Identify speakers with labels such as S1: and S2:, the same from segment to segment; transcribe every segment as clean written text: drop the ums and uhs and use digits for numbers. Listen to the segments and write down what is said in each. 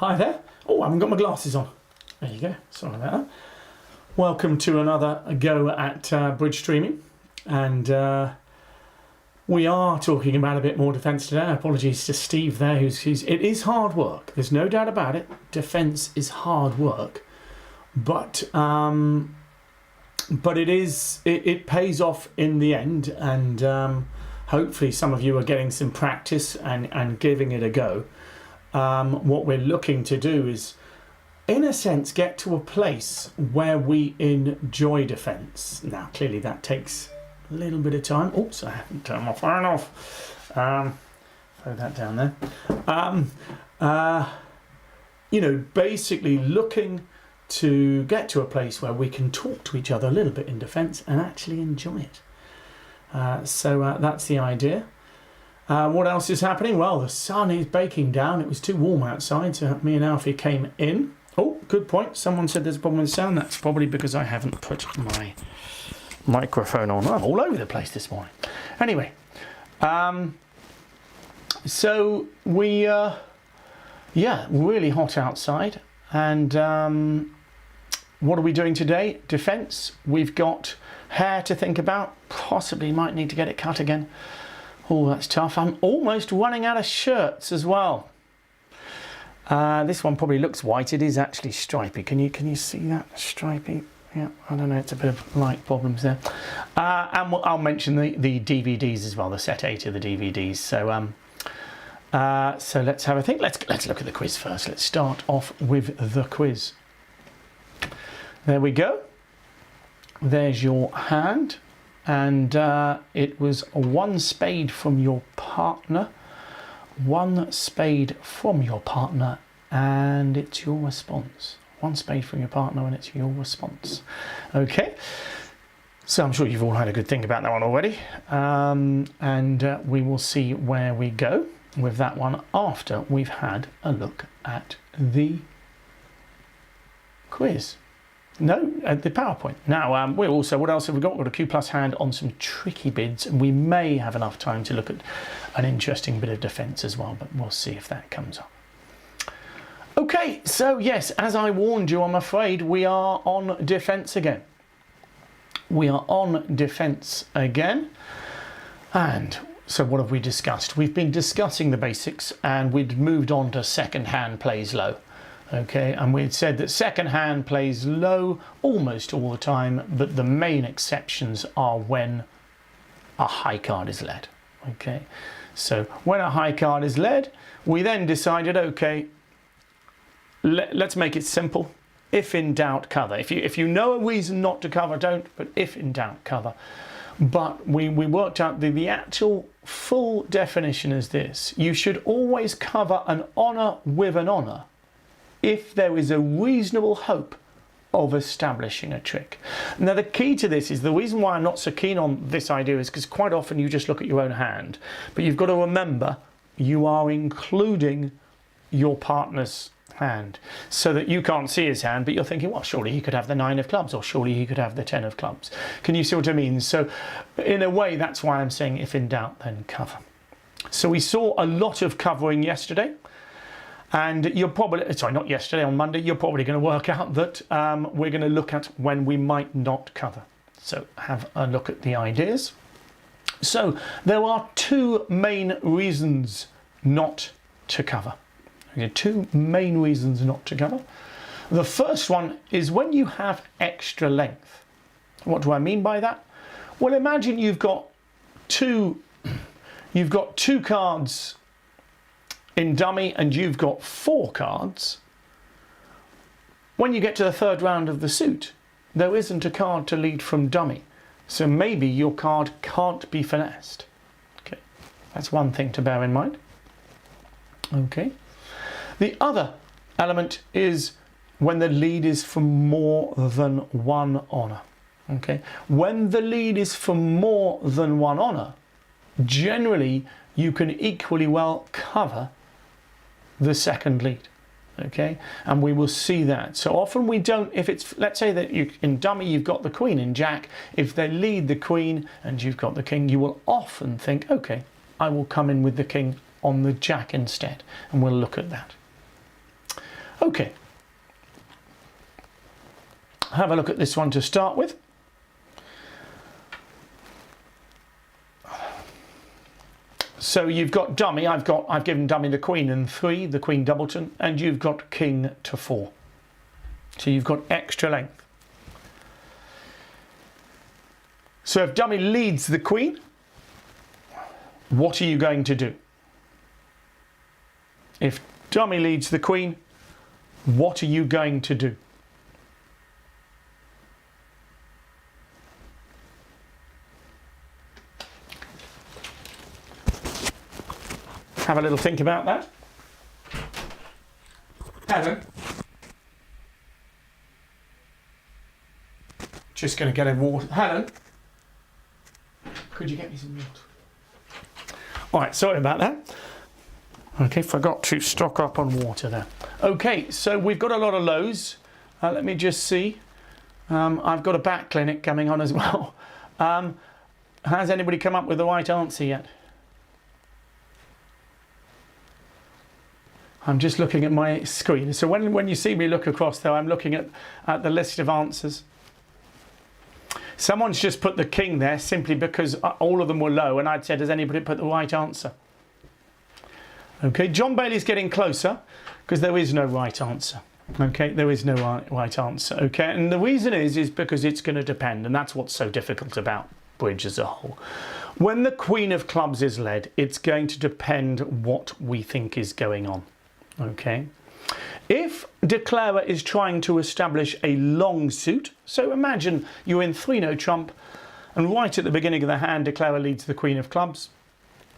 S1: Hi there. Oh, I haven't got my glasses on. There you go. Sorry about that. Welcome to another go at bridge streaming. And we are talking about a bit more defence today. Apologies to Steve there. It is hard work. There's no doubt about it. Defence is hard work. But it pays off in the end. And hopefully some of you are getting some practice and giving it a go. What we're looking to do is, in a sense, get to a place where we enjoy defence. Now, clearly that takes a little bit of time. Oops, I haven't turned my phone off. Throw that down there. Basically looking to get to a place where we can talk to each other a little bit in defence and actually enjoy it. So that's the idea. What else is happening? Well, the sun is baking down. It was too warm outside, so me and Alfie came in. Oh, good point. Someone said there's a problem with sound. That's probably because I haven't put my microphone on. I'm all over the place this morning. Anyway, so we, really hot outside. And what are we doing today? Defence. We've got hair to think about. Possibly might need to get it cut again. Oh, that's tough. I'm almost running out of shirts as well. This one probably looks white. It is actually stripy. Can you see that stripy? Yeah, I don't know. It's a bit of light problems there. And I'll mention the DVDs as well. The set 8 of the DVDs. So let's have a think. Let's look at the quiz first. Let's start off with the quiz. There we go. There's your hand. And it was one spade from your partner, one spade from your partner, and it's your response. One spade from your partner and it's your response. Okay, so I'm sure you've all had a good think about that one already. And we will see where we go with that one after we've had a look at the quiz. No, the PowerPoint. Now, what else have we got? We've got a Q+ hand on some tricky bids, and we may have enough time to look at an interesting bit of defence as well, but we'll see if that comes up. Okay, so yes, as I warned you, I'm afraid we are on defence again. We are on defence again. And so what have we discussed? We've been discussing the basics, and we'd moved on to second hand plays low. Okay, and we'd said that second hand plays low almost all the time, but the main exceptions are when a high card is led. Okay, so when a high card is led, we then decided, okay, let's make it simple. If in doubt, cover. If you know a reason not to cover, don't, but if in doubt, cover. But we worked out the actual full definition is this. You should always cover an honour with an honour if there is a reasonable hope of establishing a trick. Now, the key to this is, the reason why I'm not so keen on this idea is because quite often you just look at your own hand, but you've got to remember you are including your partner's hand, so that you can't see his hand, but you're thinking, well, surely he could have the 9 of clubs, or surely he could have the 10 of clubs. Can you see what I mean? So in a way, that's why I'm saying if in doubt, then cover. So we saw a lot of covering yesterday. And you're probably, sorry, not yesterday, on Monday, you're probably going to work out that we're going to look at when we might not cover. So have a look at the ideas. So there are two main reasons not to cover. Okay, two main reasons not to cover. The first one is when you have extra length. What do I mean by that? Well, imagine you've got two cards in dummy and you've got 4 cards. When you get to the third round of the suit, there isn't a card to lead from dummy, so maybe your card can't be finessed. Okay, that's one thing to bear in mind. Okay, the other element is when the lead is from more than one honour. Okay, when the lead is from more than one honour, generally you can equally well cover the second lead. Okay, and we will see that. So often we don't, if it's, let's say that in dummy you've got the queen in jack, if they lead the queen and you've got the king, you will often think, okay, I will come in with the king on the jack instead, and we'll look at that. Okay. Have a look at this one to start with. So you've got dummy, I've given dummy the queen and 3, the queen doubleton, and you've got king to 4. So you've got extra length. So if dummy leads the queen, what are you going to do? If dummy leads the queen, what are you going to do? Have a little think about that. Helen. Just going to get a water. Helen, could you get me some water? All right, sorry about that. Okay, forgot to stock up on water there. Okay, so we've got a lot of lows. Let me just see. I've got a back clinic coming on as well. Has anybody come up with the right answer yet? I'm just looking at my screen. So when you see me look across there, I'm looking at the list of answers. Someone's just put the king there simply because all of them were low, and I'd said, has anybody put the right answer? Okay, John Bailey's getting closer because there is no right answer. Okay, there is no right answer. Okay, and the reason is because it's going to depend, and that's what's so difficult about bridge as a whole. When the queen of clubs is led, it's going to depend what we think is going on. Okay, if declarer is trying to establish a long suit, so imagine you're in 3-no trump, and right at the beginning of the hand, declarer leads the queen of clubs.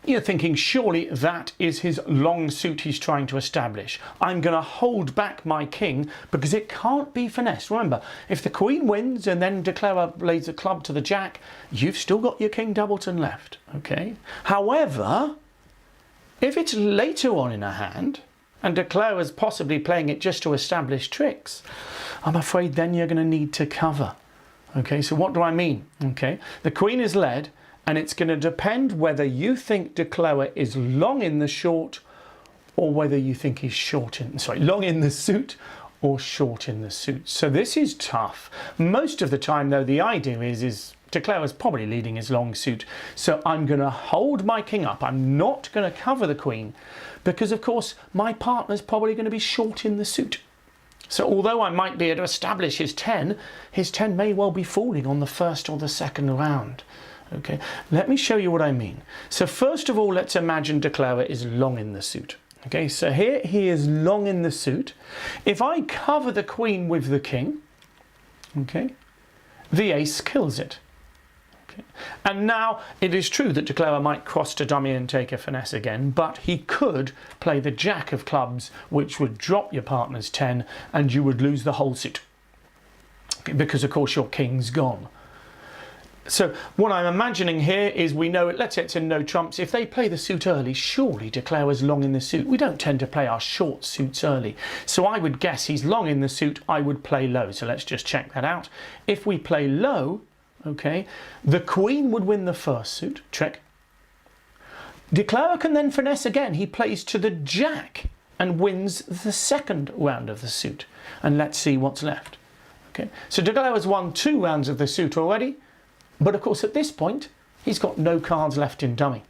S1: You're thinking, surely that is his long suit he's trying to establish. I'm going to hold back my king because it can't be finessed. Remember, if the queen wins and then declarer lays a club to the jack, you've still got your king doubleton left. Okay. However, if it's later on in a hand and declarer's possibly playing it just to establish tricks, I'm afraid then you're going to need to cover. Okay, so what do I mean? Okay, the queen is led, and it's going to depend whether you think declarer is long in the short or whether you think he's long in the suit or short in the suit. So this is tough. Most of the time though, the idea is declarer's probably leading his long suit. So I'm going to hold my king up. I'm not going to cover the queen because of course my partner's probably going to be short in the suit. So although I might be able to establish his 10 may well be falling on the first or the second round. Okay, let me show you what I mean. So first of all, let's imagine declarer is long in the suit. Okay, so here he is long in the suit. If I cover the queen with the king, okay, the ace kills it. Okay. And now it is true that declarer might cross to dummy and take a finesse again, but he could play the jack of clubs, which would drop your partner's 10 and you would lose the whole suit. Okay, because of course your king's gone. So what I'm imagining here is we know, let's say it's in no trumps, if they play the suit early, surely declarer's long in the suit. We don't tend to play our short suits early. So I would guess he's long in the suit, I would play low. So let's just check that out. If we play low, okay, the queen would win the first suit, check. Declarer can then finesse again. He plays to the jack and wins the second round of the suit. And let's see what's left. Okay, so declarer's won 2 rounds of the suit already. But of course at this point he's got no cards left in dummy,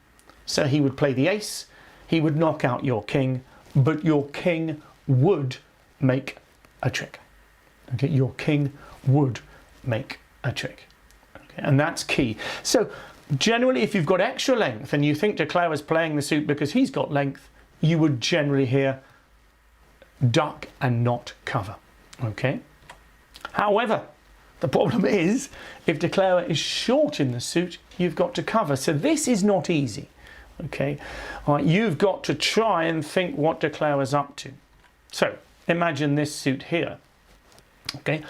S1: so he would play the ace, he would knock out your king, but your king would make a trick. Okay, your king would make a trick. Okay, and that's key. So generally if you've got extra length and you think declarer's playing the suit because he's got length, you would generally here duck and not cover. Okay, however, the problem is, if declarer is short in the suit, you've got to cover. So this is not easy. Okay, all right, you've got to try and think what declarer's up to. So imagine this suit here. Okay,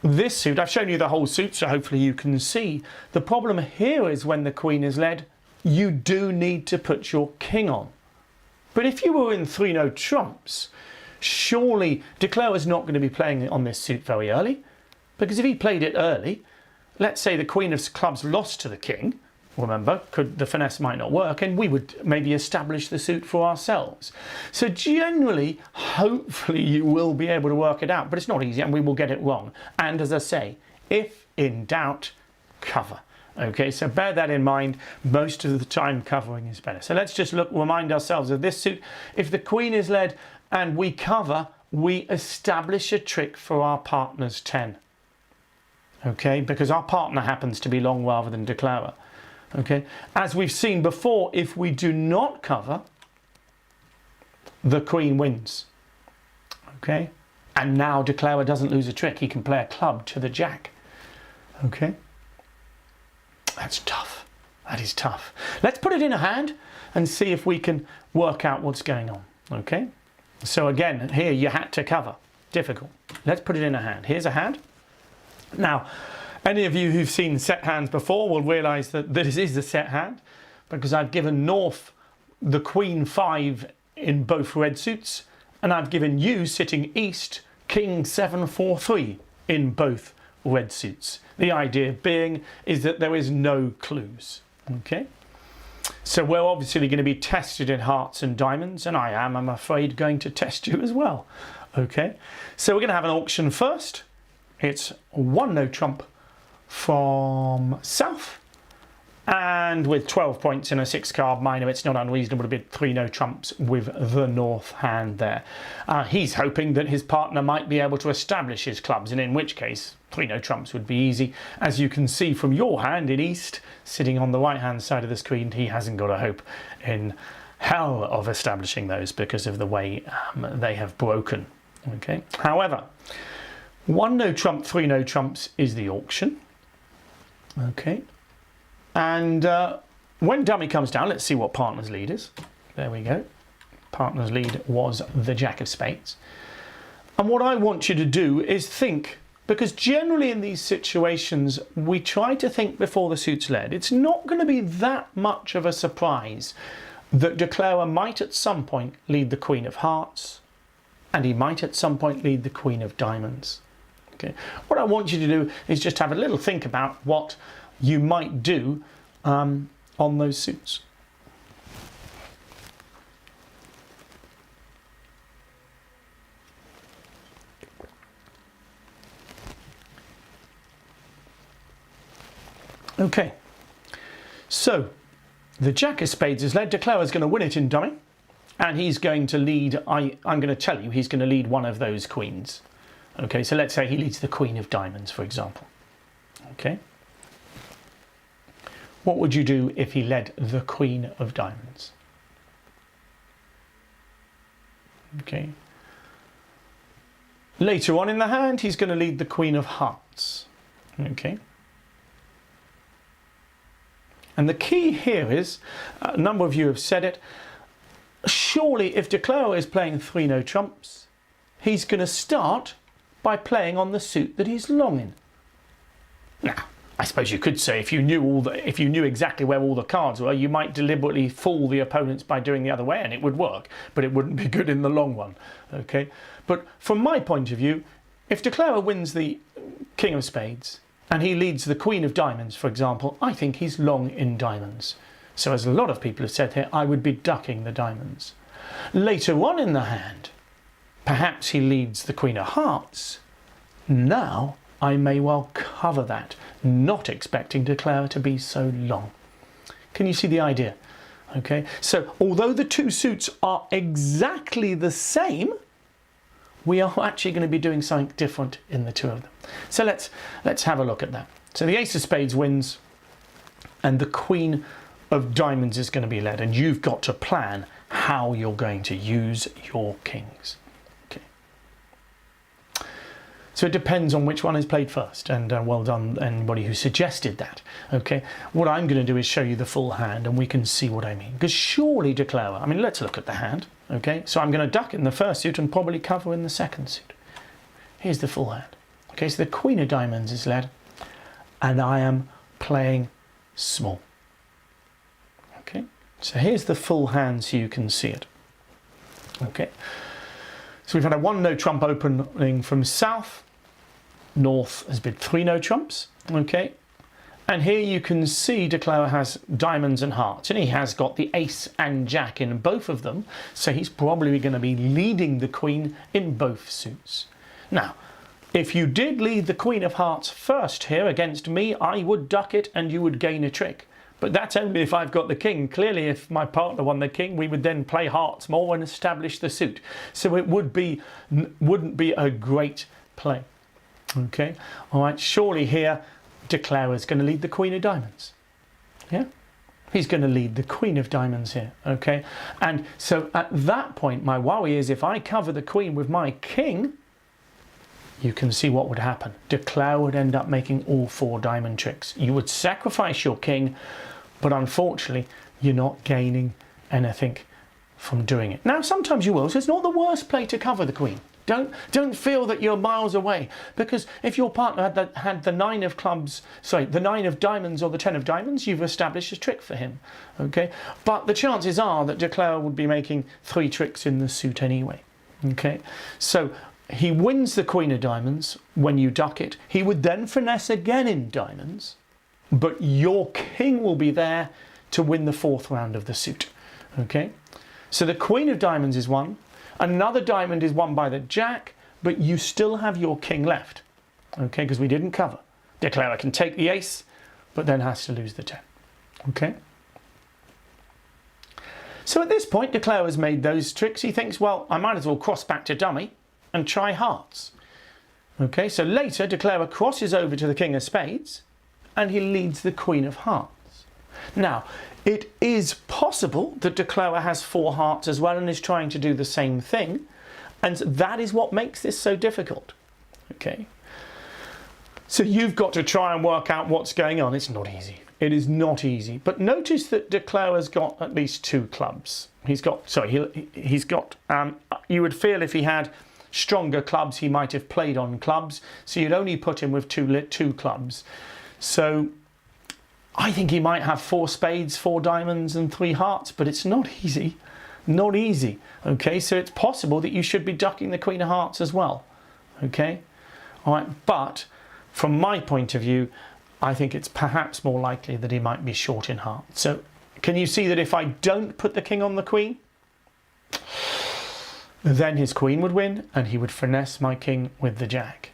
S1: this suit, I've shown you the whole suit, so hopefully you can see. The problem here is when the queen is led, you do need to put your king on. But if you were in 3-no trumps, surely declarer's not going to be playing on this suit very early. Because if he played it early, let's say the queen of clubs lost to the king, remember, the finesse might not work, and we would maybe establish the suit for ourselves. So generally, hopefully you will be able to work it out, but it's not easy and we will get it wrong. And as I say, if in doubt, cover. Okay, so bear that in mind. Most of the time covering is better. So let's just remind ourselves of this suit. If the queen is led and we cover, we establish a trick for our partner's 10. Okay, because our partner happens to be long rather than declarer. Okay, as we've seen before, if we do not cover, the queen wins. Okay, and now declarer doesn't lose a trick. He can play a club to the jack. Okay, that's tough. That is tough. Let's put it in a hand and see if we can work out what's going on. Okay, so again, here you had to cover. Difficult. Let's put it in a hand. Here's a hand. Now, any of you who've seen set hands before will realise that this is a set hand, because I've given North the Queen 5 in both red suits, and I've given you, sitting East, King 7-4-3 in both red suits. The idea being is that there is no clues. Okay, so we're obviously going to be tested in hearts and diamonds, and I am, I'm afraid, going to test you as well. Okay, so we're going to have an auction first. It's 1 no trump from South, and with 12 points in a 6 card minor, it's not unreasonable to bid 3 no trumps with the North hand there. He's hoping that his partner might be able to establish his clubs, and in which case 3 no trumps would be easy. As you can see from your hand in East, sitting on the right hand side of the screen, he hasn't got a hope in hell of establishing those because of the way they have broken. Okay, however, 1 no trump, 3 no trumps is the auction. Okay, and when dummy comes down, let's see what partner's lead is. There we go. Partner's lead was the Jack of Spades. And what I want you to do is think, because generally in these situations we try to think before the suit's led. It's not going to be that much of a surprise that declarer might at some point lead the Queen of Hearts, and he might at some point lead the Queen of Diamonds. Okay. What I want you to do is just have a little think about what you might do on those suits. Okay, so the Jack of Spades is led. Declarer is going to win it in dummy, and he's going to lead, I'm going to tell you, he's going to lead one of those queens. Okay, so let's say he leads the Queen of Diamonds, for example. Okay. What would you do if he led the Queen of Diamonds? Okay. Later on in the hand, he's going to lead the Queen of Hearts. Okay. And the key here is, a number of you have said it, surely if declarer is playing 3 no trumps, he's going to start by playing on the suit that he's long in. Now, I suppose you could say if you knew exactly where all the cards were, you might deliberately fool the opponents by doing the other way, and it would work, but it wouldn't be good in the long run. Okay, but from my point of view, if declarer wins the King of Spades and he leads the Queen of Diamonds, for example, I think he's long in diamonds. So as a lot of people have said here, I would be ducking the diamonds. Later on in the hand, perhaps he leads the Queen of Hearts. Now I may well cover that, not expecting declarer to be so long. Can you see the idea? Okay, so although the two suits are exactly the same, we are actually going to be doing something different in the two of them. So let's have a look at that. So the Ace of Spades wins, and the Queen of Diamonds is going to be led, and you've got to plan how you're going to use your kings. Okay. So it depends on which one is played first, and well done anybody who suggested that. Okay, what I'm going to do is show you the full hand, and we can see what I mean. Because surely declarer, I mean, let's look at the hand. Okay, so I'm going to duck in the first suit and probably cover in the second suit. Here's the full hand. Okay, so the Queen of Diamonds is led, and I am playing small. Okay, so here's the full hand so you can see it. Okay, so we've had a 1 no trump opening from South. North has bid 3 no trumps. Okay, And here you can see Declare has diamonds and hearts, and he has got the ace and jack in both of them, so he's probably going to be leading the queen in both suits. Now, if you did lead the queen of hearts first here against me, I would duck it and you would gain a trick. But that's only if I've got the king. Clearly, if my partner won the king, we would then play hearts more and establish the suit. So it wouldn't be a great play. Okay, all right, surely here Declare is going to lead the queen of diamonds. Yeah, he's going to lead the queen of diamonds here. Okay, and so at that point my worry is if I cover the queen with my king, you can see what would happen. Declare would end up making all 4 diamond tricks. You would sacrifice your king, but unfortunately you're not gaining anything from doing it. Now sometimes you will, so it's not the worst play to cover the queen. Don't feel that you're miles away, because if your partner had the 9 of clubs, sorry, the 9 of diamonds or the 10 of diamonds, you've established a trick for him. Okay, but the chances are that Declare would be making 3 tricks in the suit anyway. Okay, so he wins the queen of diamonds when you duck it. He would then finesse again in diamonds, but your king will be there to win the 4th round of the suit. Okay, so the queen of diamonds is won. Another diamond is won by the jack, but you still have your king left, okay, because we didn't cover. Declare can take the ace, but then has to lose the 10, okay? So at this point, Declare has made those tricks. He thinks, well, I might as well cross back to dummy and try hearts. Okay, so later, Declare crosses over to the king of spades, and he leads the queen of hearts. Now, it is possible that Declare has 4 hearts as well and is trying to do the same thing, and that is what makes this so difficult. Okay, so you've got to try and work out what's going on. It's not easy. It is not easy. But notice that Declare has got at least 2 clubs. He's got, sorry, he's got, you would feel if he had stronger clubs, he might have played on clubs, so you'd only put him with 2 clubs. So I think he might have 4 spades, 4 diamonds and 3 hearts, but it's not easy. Not easy. Okay, so it's possible that you should be ducking the queen of hearts as well. Okay, all right, but from my point of view, I think it's perhaps more likely that he might be short in hearts. So can you see that if I don't put the king on the queen, then his queen would win and he would finesse my king with the jack.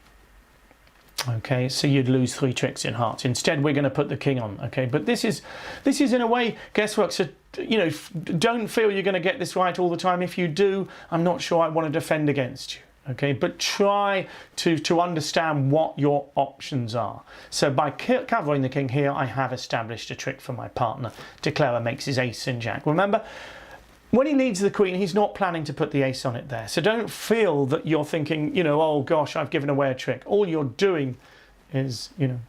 S1: Okay, so you'd lose 3 tricks in hearts. Instead, we're going to put the king on. Okay, but this is in a way guesswork. So you know, don't feel you're going to get this right all the time. If you do, I'm not sure I want to defend against you. Okay, but try to understand what your options are. So by covering the king here, I have established a trick for my partner. Declare makes his ace and jack. Remember, when he leads the queen, he's not planning to put the ace on it there. So don't feel that you're thinking, you know, oh gosh, I've given away a trick. All you're doing is, you know,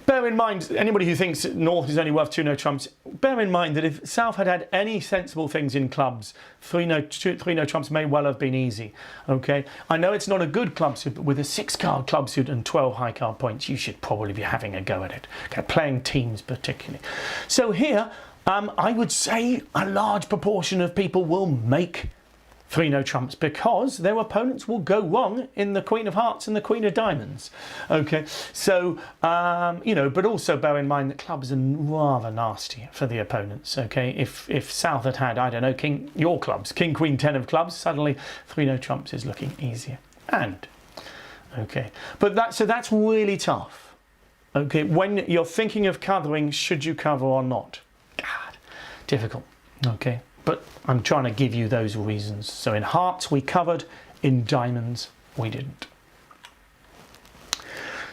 S1: bear in mind, anybody who thinks North is only worth 2 no trumps, bear in mind that if South had any sensible things in clubs, 3 no trumps may well have been easy. Okay, I know it's not a good club suit, but with a 6-card club suit and 12 high card points, you should probably be having a go at it. Okay, playing teams particularly. So here, I would say a large proportion of people will make 3 no trumps because their opponents will go wrong in the queen of hearts and the queen of diamonds. Okay, so you know, but also bear in mind that clubs are rather nasty for the opponents. Okay, if South had I don't know, your clubs, king, queen, 10 of clubs, suddenly 3 no trumps is looking easier. And okay, but that's really tough. Okay, when you're thinking of covering, should you cover or not? God, difficult. Okay, but I'm trying to give you those reasons. So in hearts we covered, in diamonds we didn't.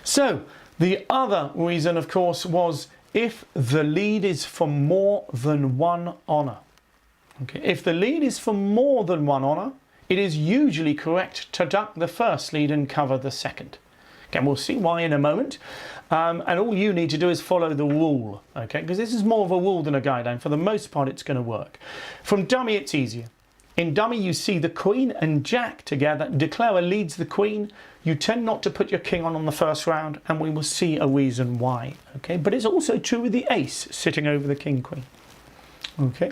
S1: So the other reason, of course, was if the lead is for more than 1 honour. Okay, if the lead is for more than 1 honour, it is usually correct to duck the first lead and cover the second. Again, we'll see why in a moment. And all you need to do is follow the rule, okay? Because this is more of a rule than a guideline. For the most part, it's going to work. From dummy, it's easier. In dummy, you see the queen and jack together. Declare leads the queen. You tend not to put your king on the first round, and we will see a reason why, okay? But it's also true with the ace sitting over the king-queen, okay?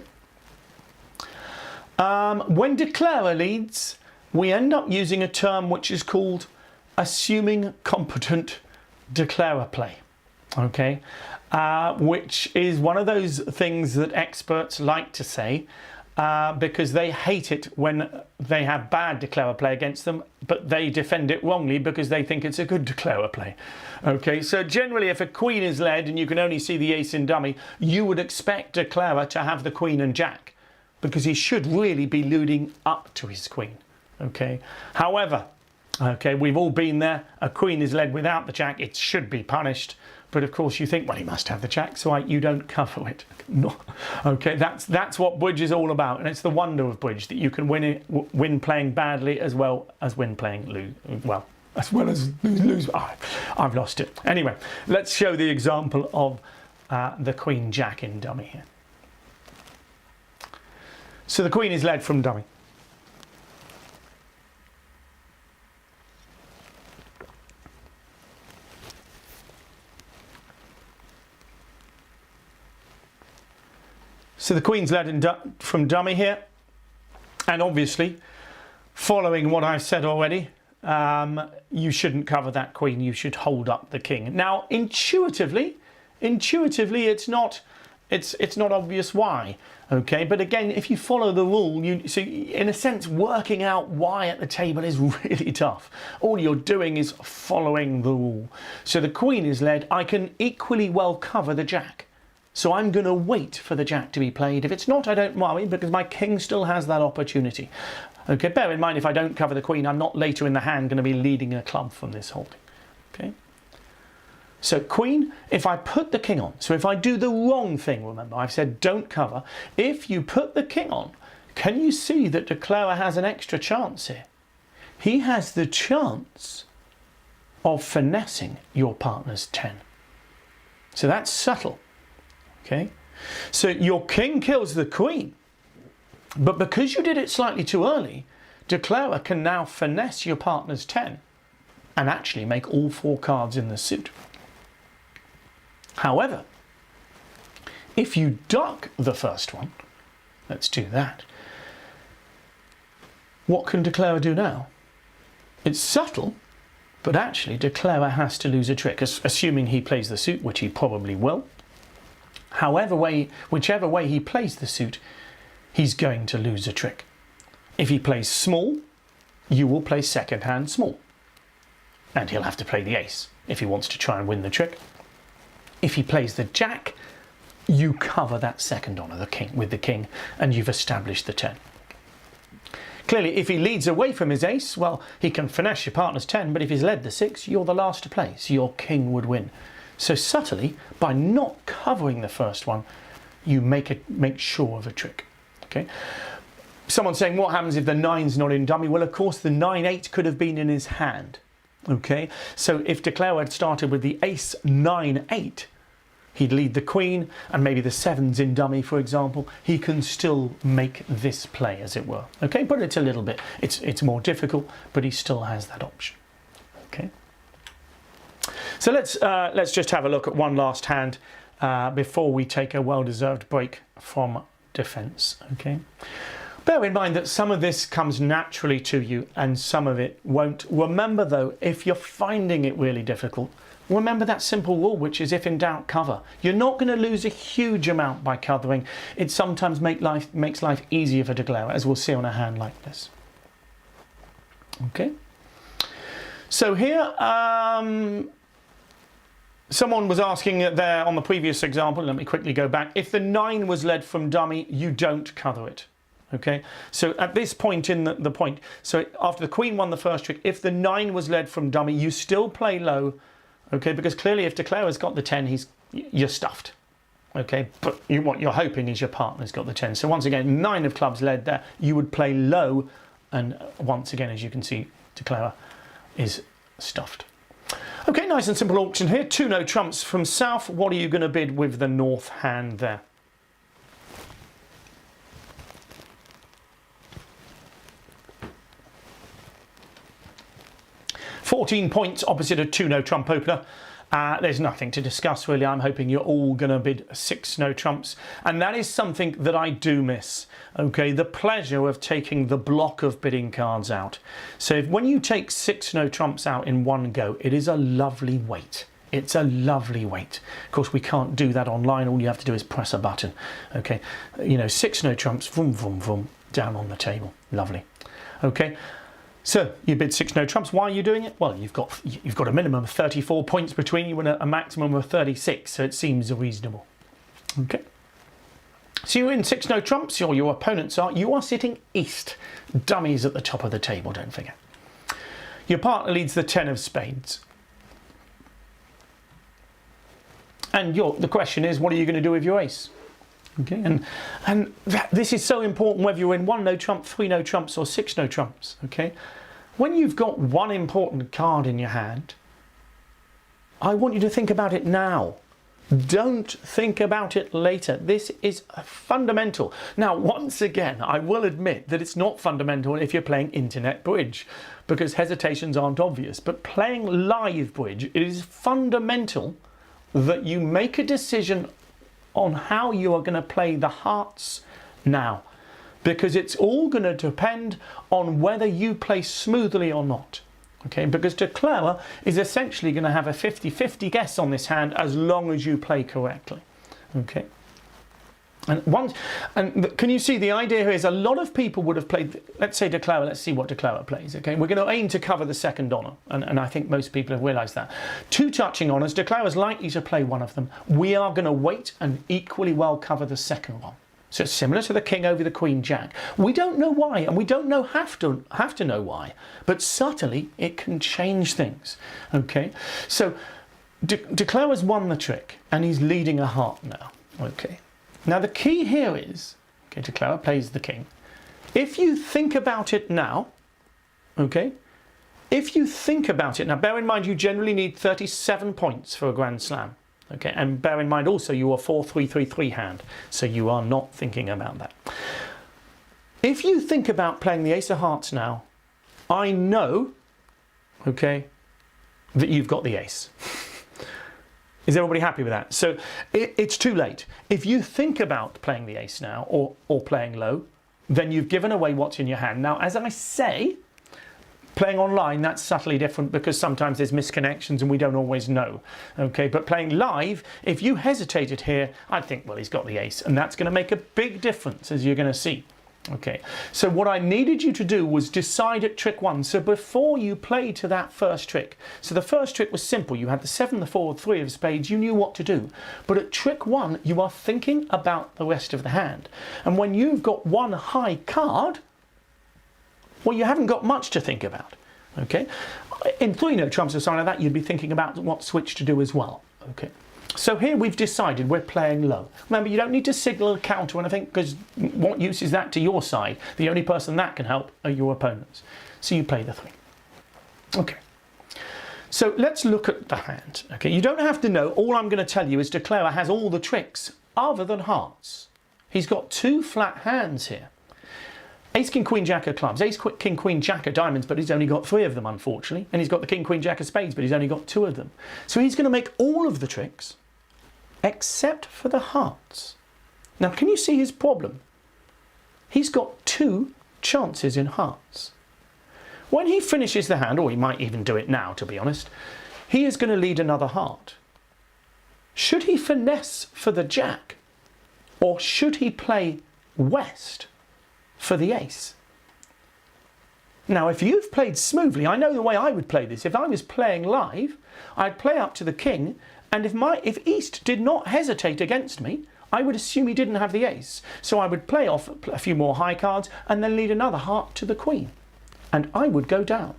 S1: When Declare leads, we end up using a term which is called assuming competent declare a play, okay, which is one of those things that experts like to say because they hate it when they have bad declare a play against them, but they defend it wrongly because they think it's a good declare a play. Okay, so generally if a queen is led and you can only see the ace in dummy, you would expect declarer to have the queen and jack because he should really be leading up to his queen. Okay, however, okay, we've all been there. A queen is led without the jack, it should be punished. But of course you think, well, he must have the jack, so you don't cover it. No. Okay, that's what bridge is all about, and it's the wonder of bridge that you can win playing badly as well as win playing lose. Oh, I've lost it. Anyway, let's show the example of the queen jack in dummy here. So the queen is led from dummy. So the queen's led from dummy here, and obviously, following what I've said already, you shouldn't cover that queen, you should hold up the king. Now, intuitively, it's not obvious why, okay? But again, if you follow the rule, so in a sense, working out why at the table is really tough. All you're doing is following the rule. So the queen is led, I can equally well cover the jack. So I'm going to wait for the jack to be played. If it's not, I don't worry because my king still has that opportunity. Okay, bear in mind if I don't cover the queen, I'm not later in the hand going to be leading a club from this holding. Okay. So queen, if I put the king on, so if I do the wrong thing, remember I've said don't cover. If you put the king on, can you see that declarer has an extra chance here? He has the chance of finessing your partner's 10. So that's subtle. Okay, so your king kills the queen, but because you did it slightly too early, declarer can now finesse your partner's 10 and actually make all 4 cards in the suit. However, if you duck the first one, let's do that, what can declarer do now? It's subtle, but actually declarer has to lose a trick, assuming he plays the suit, which he probably will. Whichever way he plays the suit, he's going to lose a trick. If he plays small, you will play second hand small. And he'll have to play the ace if he wants to try and win the trick. If he plays the jack, you cover that second honour with the king, and you've established the 10. Clearly, if he leads away from his ace, well, he can finesse your partner's 10, but if he's led the 6, you're the last to play, so your king would win. So subtly, by not covering the first one, you make sure of a trick. Okay. Someone's saying, what happens if the 9's not in dummy? Well, of course, the 9-8 could have been in his hand. Okay. So if declarer had started with the ace 9-8, he'd lead the queen, and maybe the 7's in dummy, for example. He can still make this play, as it were. Okay. But it's a little bit, it's more difficult, but he still has that option. Okay. So let's just have a look at one last hand before we take a well-deserved break from defence. Okay. Bear in mind that some of this comes naturally to you and some of it won't. Remember though, if you're finding it really difficult, remember that simple rule, which is if in doubt, cover. You're not going to lose a huge amount by covering. It sometimes makes life easier for declarer, as we'll see on a hand like this. Okay. So here, someone was asking there on the previous example, let me quickly go back, if the 9 was led from dummy, you don't cover it. Okay, so at this point in the point, so after the queen won the first trick, if the 9 was led from dummy, you still play low, okay, because clearly if declarer's got the 10, you're stuffed. Okay, but what you're hoping is your partner's got the 10. So once again, 9 of clubs led there, you would play low, and once again, as you can see, declarer is stuffed. Okay, nice and simple auction here. 2 no trumps from south. What are you going to bid with the north hand there? £14 points opposite a 2 no trump opener. There's nothing to discuss really. I'm hoping you're all going to bid 6 no trumps, and that is something that I do miss. Okay, the pleasure of taking the block of bidding cards out. So when you take 6 no trumps out in one go, it is a lovely weight. It's a lovely weight. Of course, we can't do that online. All you have to do is press a button. Okay, you know, 6 no trumps, vroom, vroom, vroom, down on the table. Lovely. Okay, so you bid 6 no trumps. Why are you doing it? Well, you've got a minimum of 34 points between you and a maximum of 36, so it seems reasonable. Okay. So you're in 6 no trumps, or your opponents are. You are sitting east. Dummies at the top of the table, don't forget. Your partner leads the 10 of spades. And the question is, what are you going to do with your ace? Okay, and this is so important whether you're in 1 no trump, 3 no trumps, or 6 no trumps. Okay, when you've got one important card in your hand, I want you to think about it now. Don't think about it later. This is fundamental. Now, once again, I will admit that it's not fundamental if you're playing internet bridge, because hesitations aren't obvious. But playing live bridge, it is fundamental that you make a decision on how you are going to play the hearts now, because it's all going to depend on whether you play smoothly or not. Okay, because Declarer is essentially going to have a 50-50 guess on this hand as long as you play correctly. Okay, and can you see the idea here is a lot of people would have played, let's say Declarer, let's see what Declarer plays. Okay, we're going to aim to cover the second honour, and I think most people have realised that. 2 touching honours, Declarer is likely to play one of them. We are going to wait and equally well cover the second one. So it's similar to the king over the queen jack. We don't know why, and we don't have to know why, but subtly it can change things. Okay, so Declarer has won the trick, and he's leading a heart now. Okay, now the key here is, okay, Declarer plays the king. If you think about it now, okay, if you think about it now, bear in mind you generally need 37 points for a Grand Slam. Okay, and bear in mind also you are 4-3-3-3 hand, so you are not thinking about that. If you think about playing the ace of hearts now, I know, okay, that you've got the ace. Is everybody happy with that? So it's too late. If you think about playing the ace now, or playing low, then you've given away what's in your hand. Now, as I say, playing online, that's subtly different because sometimes there's misconnections and we don't always know. Okay, but playing live, if you hesitated here, I'd think, well, he's got the ace, and that's going to make a big difference, as you're going to see. Okay, so what I needed you to do was decide at trick 1. So before you played to that first trick, so the first trick was simple. You had the 7, the 4, 3 of spades. You knew what to do. But at trick 1, you are thinking about the rest of the hand. And when you've got one high card, well, you haven't got much to think about. Okay, in 3 no trumps or something like that, you'd be thinking about what switch to do as well. Okay, so here we've decided we're playing low. Remember, you don't need to signal a counter or anything, because what use is that to your side? The only person that can help are your opponents. So you play the 3. Okay, so let's look at the hand. Okay, you don't have to know. All I'm going to tell you is Declarer has all the tricks other than hearts. He's got 2 flat hands here. Ace, king, queen, jack of clubs. Ace, king, queen, jack of diamonds, but he's only got 3 of them, unfortunately. And he's got the king, queen, jack of spades, but he's only got 2 of them. So he's going to make all of the tricks, except for the hearts. Now, can you see his problem? He's got 2 chances in hearts. When he finishes the hand, or he might even do it now, to be honest, he is going to lead another heart. Should he finesse for the jack, or should he play west for the ace? Now, if you've played smoothly, I know the way I would play this. If I was playing live, I'd play up to the king, and if East did not hesitate against me, I would assume he didn't have the ace. So I would play off a few more high cards and then lead another heart to the queen, and I would go down.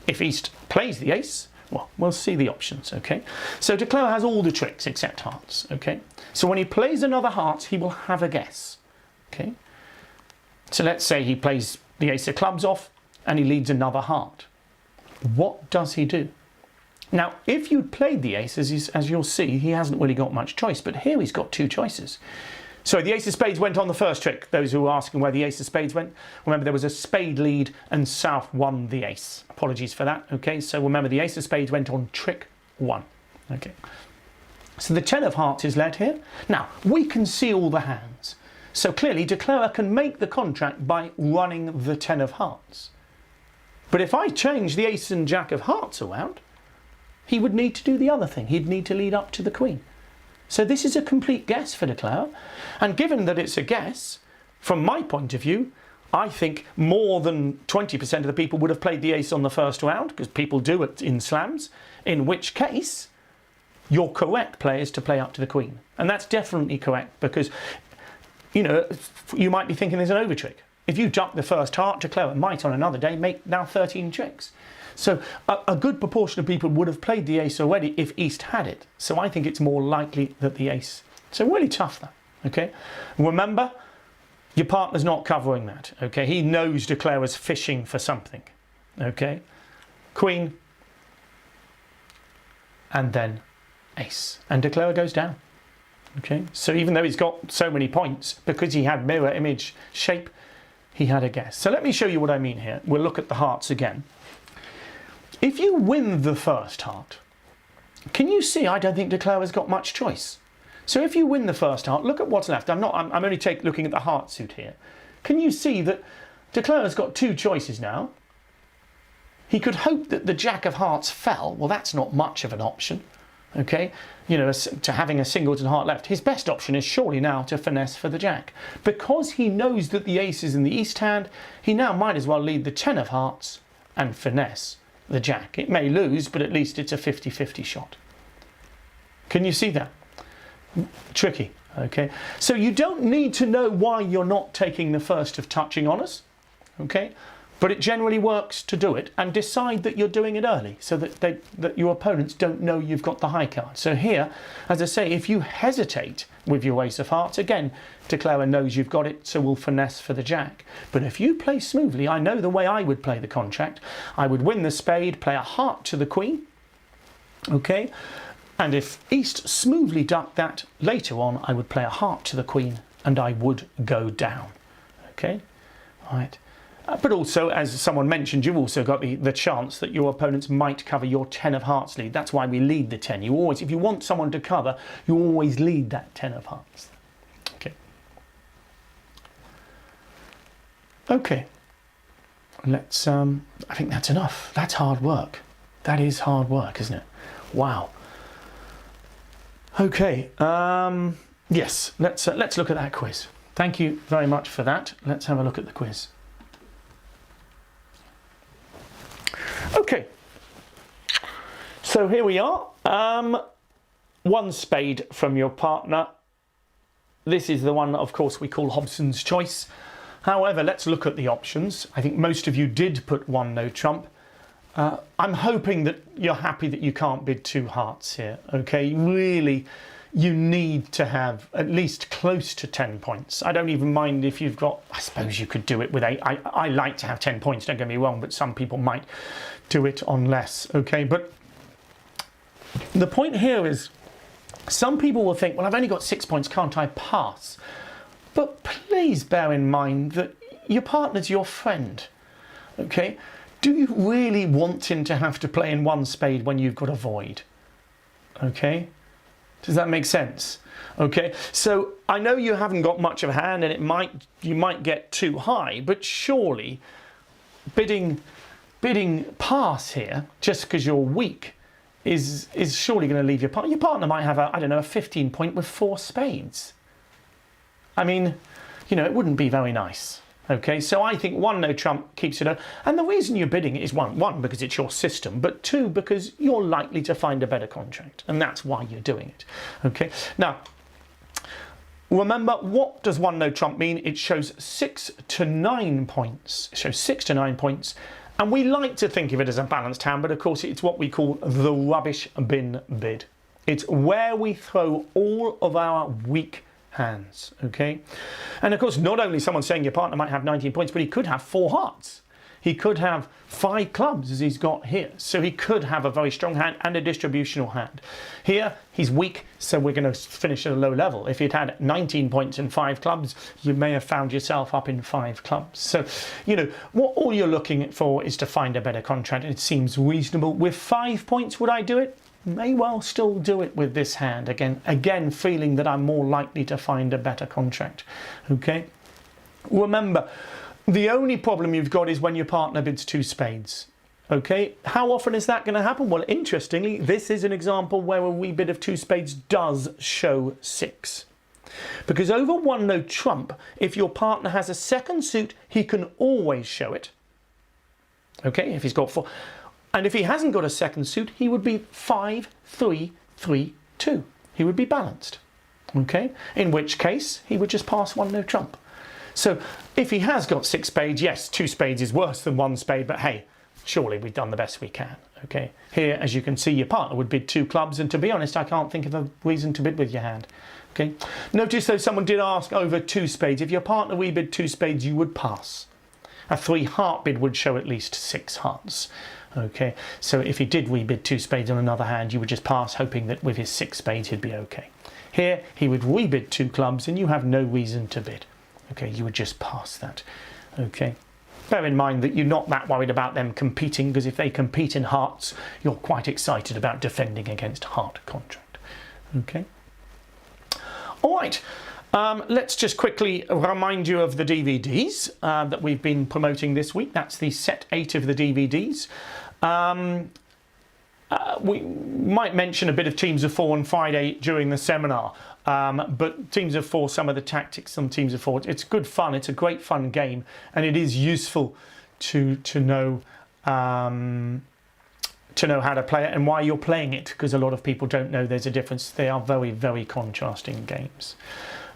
S1: If East plays the ace, well, we'll see the options. Okay, so Declarer has all the tricks except hearts. Okay, so when he plays another heart, he will have a guess. Okay, so let's say he plays the ace of clubs off and he leads another heart. What does he do? Now, if you'd played the ace, as you'll see, he hasn't really got much choice, but here he's got 2 choices. So the ace of spades went on the first trick. Those who were asking where the ace of spades went, remember there was a spade lead and South won the ace. Apologies for that. Okay, so remember the ace of spades went on trick 1. Okay, so the 10 of hearts is led here. Now, we can see all the hands. So clearly, Declarer can make the contract by running the 10 of hearts. But if I change the ace and jack of hearts around, he would need to do the other thing. He'd need to lead up to the queen. So this is a complete guess for de Clare. And given that it's a guess, from my point of view, I think more than 20% of the people would have played the ace on the first round, because people do it in slams, in which case your correct play is to play up to the queen. And that's definitely correct, because, you know, you might be thinking there's an over trick. If you duck the first heart, de Clare might on another day make now 13 tricks. So a good proportion of people would have played the ace already if East had it. So I think it's more likely that the ace. So really tough that, okay? Remember, your partner's not covering that, okay? He knows de Clare was fishing for something, okay? Queen, and then ace. And de Clare goes down, okay? So even though he's got so many points, because he had mirror image shape, he had a guess. So let me show you what I mean here. We'll look at the hearts again. If you win the first heart, can you see I don't think de Clare has got much choice? So if you win the first heart, look at what's left. I'm only looking at the heart suit here. Can you see that de Clare has got two choices now? He could hope that the jack of hearts fell. Well, that's not much of an option, okay? You know, to having a singleton heart left. His best option is surely now to finesse for the jack. Because he knows that the ace is in the east hand, he now might as well lead the 10 of hearts and finesse the jack. It may lose, but at least it's a 50-50 shot. Can you see that? Tricky, okay? So you don't need to know why you're not taking the first of touching honours, okay? But it generally works to do it, and decide that you're doing it early so that your opponents don't know you've got the high card. So here, as I say, if you hesitate with your ace of hearts, again, de Clare knows you've got it, so we'll finesse for the jack. But if you play smoothly, I know the way I would play the contract. I would win the spade, play a heart to the queen, okay? And if East smoothly ducked that later on, I would play a heart to the queen and I would go down, okay? All right. But also, as someone mentioned, you've also got the chance that your opponents might cover your 10 of hearts lead. That's why we lead the 10. You always, if you want someone to cover, you always lead that 10 of hearts. Okay. Okay. Let's, I think that's enough. That's hard work. That is hard work, isn't it? Wow. Okay. Yes, let's look at that quiz. Thank you very much for that. Let's have a look at the quiz. Okay, so here we are. One spade from your partner. This is the one, of course, we call Hobson's choice. However, let's look at the options. I think most of you did put one no trump. I'm hoping that you're happy that you can't bid two hearts here, okay? Really, you need to have at least close to 10 points. I don't even mind if you've got, I suppose you could do it with 8. I like to have 10 points, don't get me wrong, but some people might do it on less, okay? But the point here is, some people will think, well, I've only got 6 points, can't I pass? But please bear in mind that your partner's your friend, okay? Do you really want him to have to play in one spade when you've got a void, okay? Does that make sense? Okay, so I know you haven't got much of a hand and you might get too high, but surely bidding pass here just because you're weak is surely going to leave your partner. Your partner might have a 15 point with 4 spades. I mean, you know, it wouldn't be very nice. Okay, so I think one no trump keeps it up. And the reason you're bidding is one, because it's your system, but 2, because you're likely to find a better contract. And that's why you're doing it. Okay, now, remember, what does one no trump mean? It shows 6 to 9 points. It shows 6 to 9 points. And we like to think of it as a balanced hand, but of course it's what we call the rubbish bin bid. It's where we throw all of our weak hands, okay? And of course, not only someone saying your partner might have 19 points, but he could have 4 hearts. He could have 5 clubs, as he's got here. So he could have a very strong hand and a distributional hand. Here, he's weak, so we're going to finish at a low level. If he'd had 19 points and 5 clubs, you may have found yourself up in 5 clubs. So, you know, what all you're looking for is to find a better contract. It seems reasonable. With 5 points, would I do it? May well still do it with this hand. Again, feeling that I'm more likely to find a better contract. Okay? Remember, the only problem you've got is when your partner bids 2 spades. Okay, how often is that going to happen? Well, interestingly, this is an example where a wee bit of two spades does show 6. Because over 1 no trump, if your partner has a second suit, he can always show it. Okay, if he's got 4. And if he hasn't got a second suit, he would be 5, 3, 3, 2. He would be balanced. Okay, in which case he would just pass 1 no trump. So if he has got 6 spades, yes, 2 spades is worse than 1 spade, but hey, surely we've done the best we can. Okay, here, as you can see, your partner would bid 2 clubs, and to be honest, I can't think of a reason to bid with your hand. Okay, notice though someone did ask over 2 spades. If your partner bid 2 spades, you would pass. A 3 heart bid would show at least 6 hearts. Okay, so if he did bid 2 spades on another hand, you would just pass, hoping that with his 6 spades he'd be okay. Here, he would rebid 2 clubs, and you have no reason to bid. Okay, you would just pass that. Okay. Bear in mind that you're not that worried about them competing, because if they compete in hearts, you're quite excited about defending against heart contract. Okay. All right. Let's just quickly remind you of the DVDs that we've been promoting this week. That's the set 8 of the DVDs. We might mention a bit of Teams of 4 on Friday during the seminar, but Teams of 4, some of the tactics on Teams of 4, it's good fun. It's a great fun game, and it is useful to know how to play it and why you're playing it, because a lot of people don't know there's a difference. They are very, very contrasting games.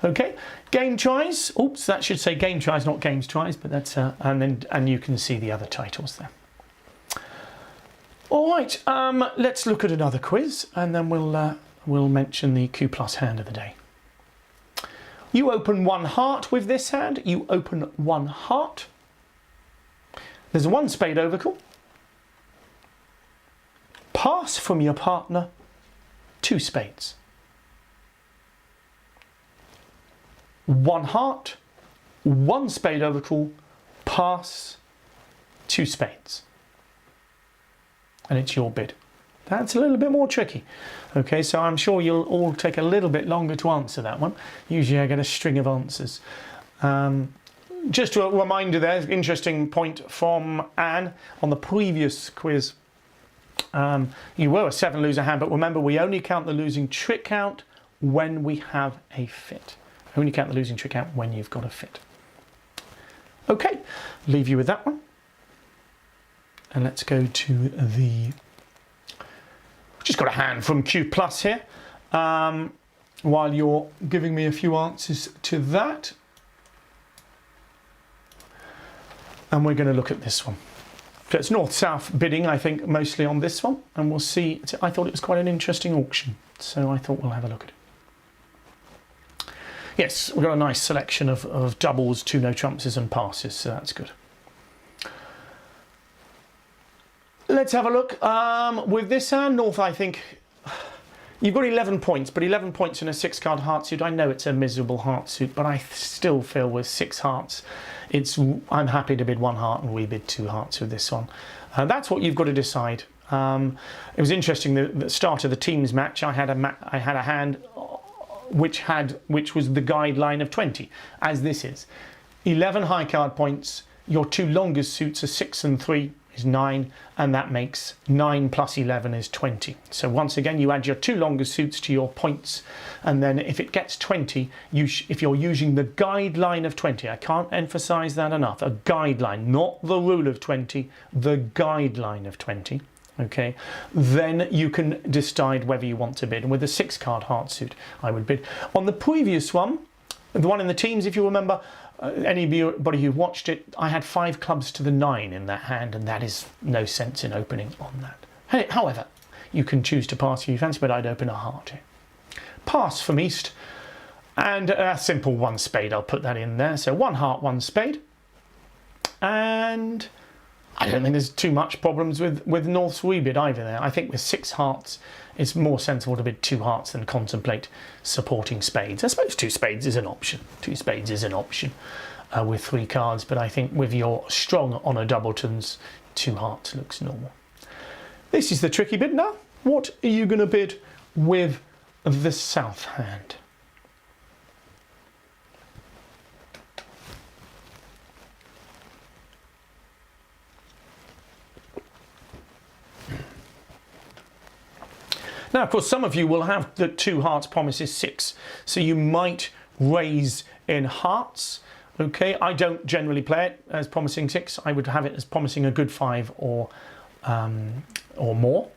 S1: Okay, game tries. Oops, that should say game tries, not games tries, but that's and you can see the other titles there. All right, let's look at another quiz, and then we'll mention the Q plus hand of the day. You open 1 heart with this hand. You open 1 heart. There's a 1 spade overcall. Pass from your partner 2 spades. 1 heart, 1 spade overcall, pass 2 spades. And it's your bid. That's a little bit more tricky. Okay, so I'm sure you'll all take a little bit longer to answer that one. Usually I get a string of answers. Just a reminder there, interesting point from Anne on the previous quiz. You were a 7 loser hand, but remember we only count the losing trick count when we have a fit. Only count the losing trick count when you've got a fit. Okay, leave you with that one. And let's go to the... Just got a hand from Q Plus here. While you're giving me a few answers to that. And we're going to look at this one. So it's north-south bidding, I think, mostly on this one. And we'll see. I thought it was quite an interesting auction. So I thought we'll have a look at it. Yes, we've got a nice selection of doubles, 2 no trumpses and passes. So that's good. Let's have a look. With this hand, North, I think you've got 11 points, but 11 points in a 6-card heart suit. I know it's a miserable heart suit, but I still feel with 6 hearts, I'm happy to bid 1 heart and we bid 2 hearts with this one. That's what you've got to decide. It was interesting. The start of the teams match, I had a hand which was the guideline of 20, as this is 11 high card points. Your 2 longest suits are 6 and 3. Is 9, and that makes 9 plus 11 is 20. So once again, you add your 2 longest suits to your points, and then if it gets 20, if you're using the guideline of 20, I can't emphasize that enough, a guideline, not the rule of 20, the guideline of 20, okay, then you can decide whether you want to bid. And with a 6-card heart suit, I would bid. On the previous one, the one in the teams, if you remember, anybody who watched it, I had 5 clubs to the 9 in that hand, and that is no sense in opening on that. However, you can choose to pass if you fancy, but I'd open a heart here. Pass from East, and a simple 1 spade, I'll put that in there. So 1 heart, 1 spade, and I don't think there's too much problems with North's rebid either there. I think with 6 hearts, it's more sensible to bid 2 hearts than contemplate supporting spades. I suppose 2 spades is an option. 2 spades is an option with 3 cards, but I think with your strong honour doubletons, 2 hearts looks normal. This is the tricky bid now. What are you going to bid with the south hand? Now, of course, some of you will have the 2 hearts promises 6, so you might raise in hearts. Okay, I don't generally play it as promising 6. I would have it as promising a good 5 or more.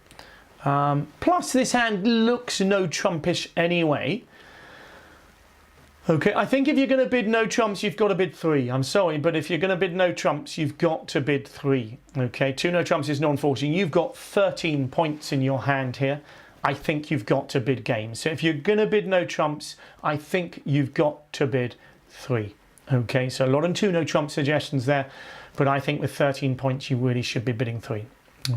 S1: Plus, this hand looks no trumpish anyway. Okay, I think if you're going to bid no trumps, you've got to bid 3. I'm sorry, but if you're going to bid no trumps, you've got to bid 3. Okay, 2 no trumps is non-forcing. You've got 13 points in your hand here. I think you've got to bid game. So if you're going to bid no trumps, I think you've got to bid 3. Okay, so a lot of 2 no trump suggestions there, but I think with 13 points, you really should be bidding 3.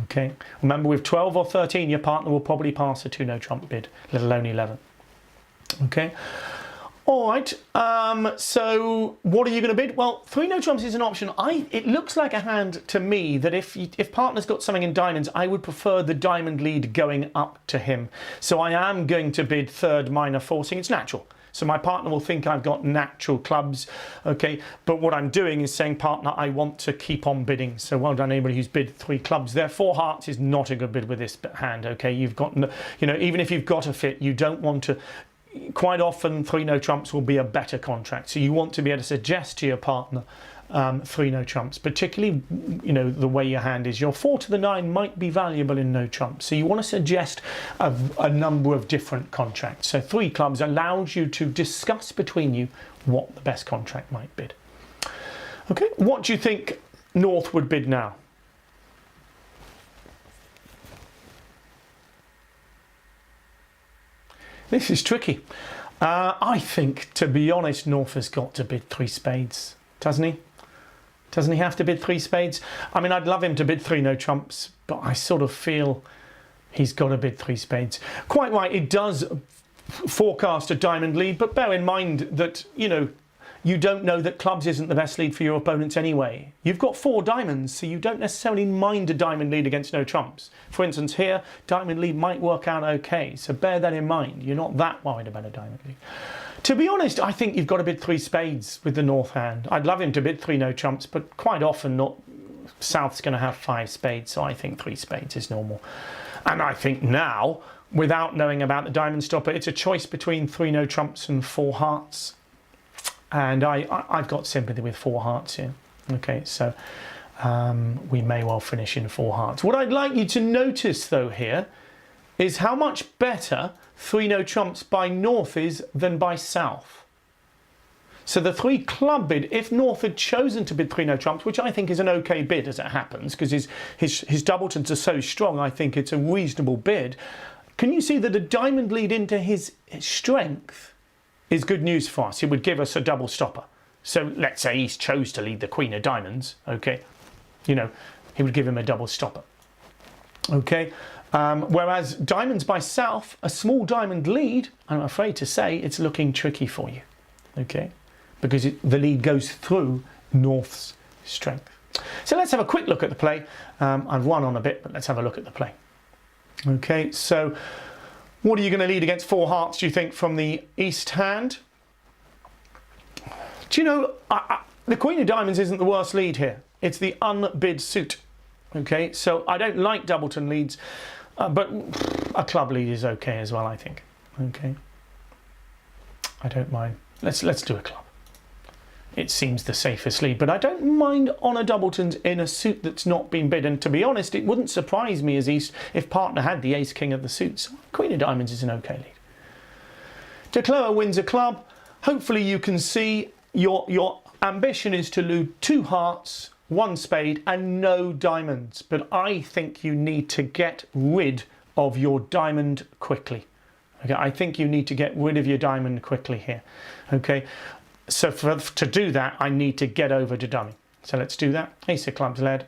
S1: Okay, remember with 12 or 13, your partner will probably pass a 2 no trump bid, let alone 11. Okay. All right, so what are you going to bid? Well, 3 no trumps is an option. It looks like a hand to me that if partner's got something in diamonds, I would prefer the diamond lead going up to him. So I am going to bid 3rd minor forcing. It's natural. So my partner will think I've got natural clubs, okay? But what I'm doing is saying, partner, I want to keep on bidding. So well done, anybody who's bid 3 clubs there. 4 hearts is not a good bid with this hand, okay? You've got, you know, even if you've got a fit, you don't want to. Quite often 3 no trumps will be a better contract, so you want to be able to suggest to your partner 3 no trumps, particularly, you know, the way your hand is. Your 4 to the 9 might be valuable in no trumps, so you want to suggest a number of different contracts. So 3 clubs allows you to discuss between you what the best contract might bid. Okay, what do you think North would bid now? This is tricky. I think, to be honest, North has got to bid 3 spades, doesn't he? Doesn't he have to bid 3 spades? I mean, I'd love him to bid 3 no trumps, but I sort of feel he's got to bid 3 spades. Quite right, it does forecast a diamond lead, but bear in mind that, you know, you don't know that clubs isn't the best lead for your opponents anyway. You've got 4 diamonds, so you don't necessarily mind a diamond lead against no trumps. For instance, here, diamond lead might work out okay, so bear that in mind. You're not that worried about a diamond lead. To be honest, I think you've got to bid 3 spades with the North hand. I'd love him to bid 3 no trumps, but quite often South's going to have 5 spades, so I think 3 spades is normal. And I think now, without knowing about the diamond stopper, it's a choice between 3 no trumps and 4 hearts. And I've got sympathy with 4 hearts here. Okay, so we may well finish in 4 hearts. What I'd like you to notice, though, here is how much better 3 no trumps by North is than by South. So the 3 club bid, if North had chosen to bid 3 no trumps, which I think is an okay bid as it happens, because his doubletons are so strong, I think it's a reasonable bid. Can you see that a diamond lead into his strength is good news for us? It would give us a double stopper. So let's say he chose to lead the Queen of Diamonds, okay, you know, he would give him a double stopper. Okay, whereas diamonds by South, a small diamond lead, I'm afraid to say it's looking tricky for you, okay, because the lead goes through North's strength. So let's have a quick look at the play. I've run on a bit, but let's have a look at the play. Okay, so what are you going to lead against 4 hearts, do you think, from the East hand? Do you know, the Queen of Diamonds isn't the worst lead here. It's the unbid suit. Okay, so I don't like doubleton leads, but a club lead is okay as well, I think. Okay, I don't mind. Let's do a club. It seems the safest lead, but I don't mind on a doubletons in a suit that's not been bid. And to be honest, it wouldn't surprise me as East if partner had the ace king of the suits. Queen of Diamonds is an okay lead. Declare wins a club. Hopefully you can see your ambition is to lead 2 hearts, 1 spade and no diamonds. But I think you need to get rid of your diamond quickly. Okay, I think you need to get rid of your diamond quickly here. Okay. So to do that, I need to get over to dummy. So let's do that. Ace of clubs led.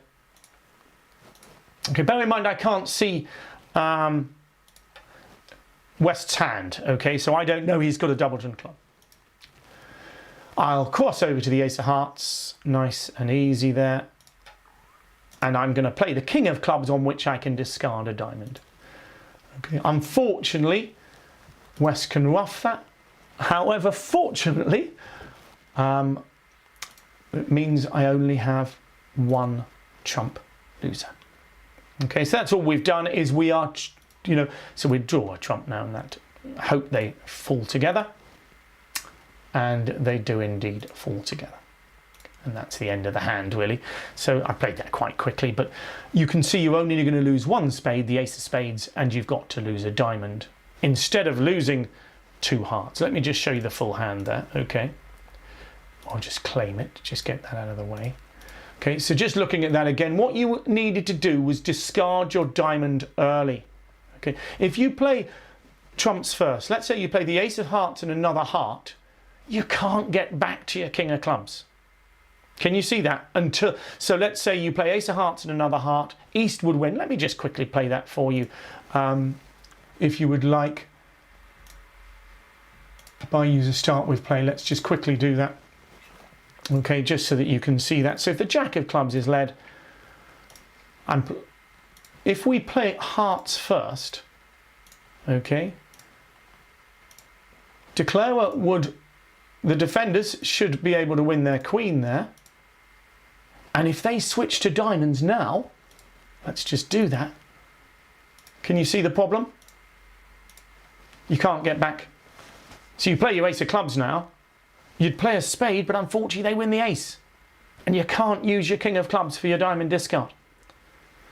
S1: Okay, bear in mind I can't see West's hand. Okay, so I don't know he's got a doubleton club. I'll cross over to the ace of hearts. Nice and easy there. And I'm going to play the king of clubs on which I can discard a diamond. Okay, unfortunately, West can ruff that. However, fortunately, it means I only have 1 trump loser. Okay, so that's all we've done, is we are you know, so we draw a trump now and that. Hope they fall together, and they do indeed fall together. And that's the end of the hand, really. So I played that quite quickly, but you can see you're only going to lose one spade, the ace of spades, and you've got to lose a diamond instead of losing 2 hearts. Let me just show you the full hand there, okay? I'll just claim it, just get that out of the way. Okay, so just looking at that again, what you needed to do was discard your diamond early. Okay, if you play trumps first, let's say you play the ace of hearts and another heart, you can't get back to your king of clubs. Can you see that? So let's say you play ace of hearts and another heart, East would win. Let me just quickly play that for you. If you would like, if I use a start with play, let's just quickly do that. Okay, just so that you can see that. So if the jack of clubs is led, and if we play hearts first, okay, declare would, the defenders should be able to win their queen there. And if they switch to diamonds now, let's just do that. Can you see the problem? You can't get back. So you play your ace of clubs now, you'd play a spade, but unfortunately they win the ace. And you can't use your king of clubs for your diamond discard.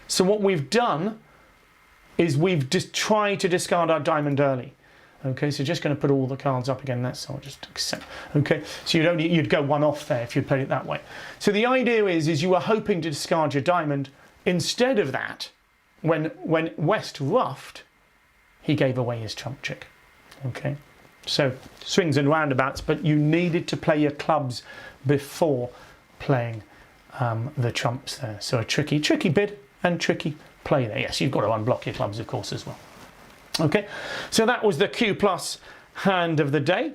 S1: So what we've done is we've just tried to discard our diamond early. Okay, so just going to put all the cards up again. That's, I'll just accept. Okay, so you'd go 1 off there if you played it that way. So the idea is you were hoping to discard your diamond. Instead of that, when West ruffed, he gave away his trump trick. Okay, so swings and roundabouts, but you needed to play your clubs before playing the trumps there. So a tricky bid and tricky play there. Yes, you've got to unblock your clubs, of course, as well. Okay, so that was the Q plus hand of the day.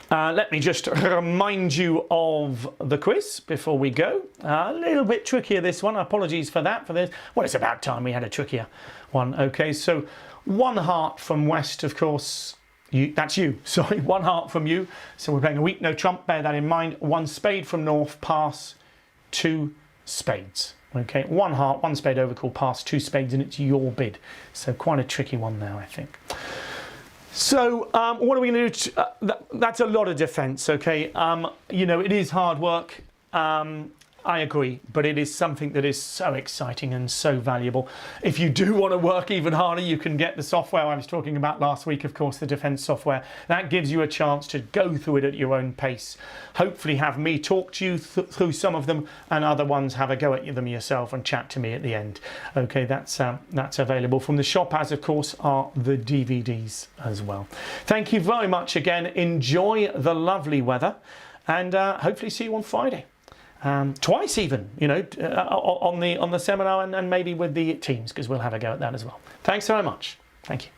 S1: Let me just remind you of the quiz before we go. A little bit trickier, this one. Apologies for that. Well, it's about time we had a trickier one. Okay, so 1 heart from West, of course. That's you. Sorry, 1 heart from you. So we're playing a weak no trump. Bear that in mind. 1 spade from North. Pass. 2 spades. Okay, 1 heart, 1 spade overcall, pass, 2 spades, and it's your bid. So quite a tricky one now, I think. So what are we going to do? That's a lot of defence, okay? You know, it is hard work. I agree, but it is something that is so exciting and so valuable. If you do want to work even harder, you can get the software I was talking about last week, of course, the defence software. That gives you a chance to go through it at your own pace. Hopefully have me talk to you through some of them, and other ones have a go at them yourself and chat to me at the end. Okay, that's available from the shop, as of course are the DVDs as well. Thank you very much again. Enjoy the lovely weather, and hopefully see you on Friday. Twice even, you know, on the seminar and maybe with the teams, because we'll have a go at that as well. Thanks very much. Thank you.